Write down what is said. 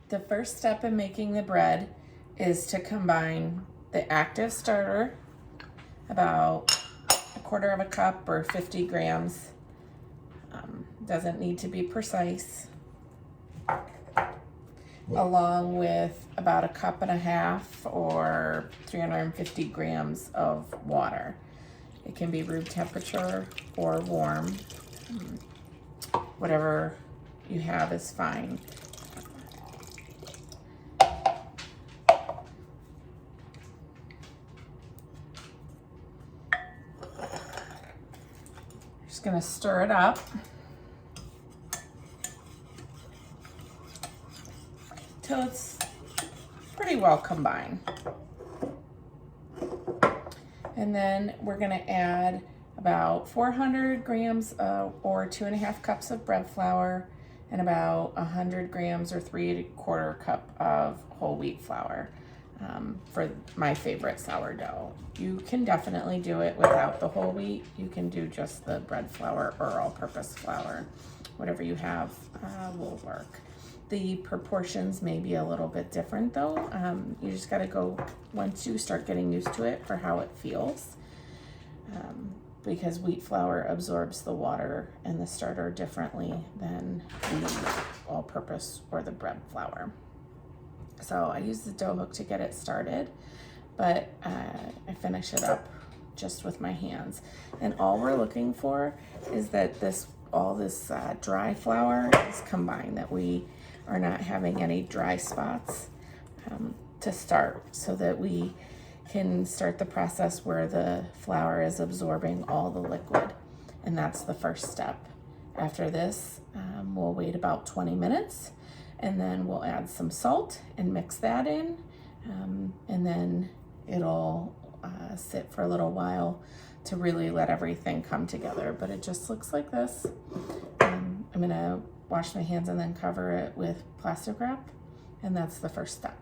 The first step in making the bread is to combine the active starter, about 1/4 cup or 50 grams. Doesn't need to be precise. Along with about 1.5 cups or 350 grams of water. It can be room temperature or warm. Whatever you have is fine. Just gonna stir it up till it's pretty well combined. And then we're gonna add about 400 grams or 2.5 cups of bread flour and about 100 grams or 3/4 cup of whole wheat flour for my favorite sourdough. You can definitely do it without the whole wheat. You can do just the bread flour or all-purpose flour. Whatever you have will work. The proportions may be a little bit different though. You just gotta go, once you start getting used to it, for how it feels. Because wheat flour absorbs the water and the starter differently than the all-purpose or the bread flour. So I use the dough hook to get it started, but I finish it up just with my hands. And all we're looking for is that all this dry flour is combined, that we are not having any dry spots to start, so that we can start the process where the flour is absorbing all the liquid. And that's the first step. After this, we'll wait about 20 minutes and then we'll add some salt and mix that in. And then it'll sit for a little while to really let everything come together. But it just looks like this. I'm gonna wash my hands and then cover it with plastic wrap. And that's the first step.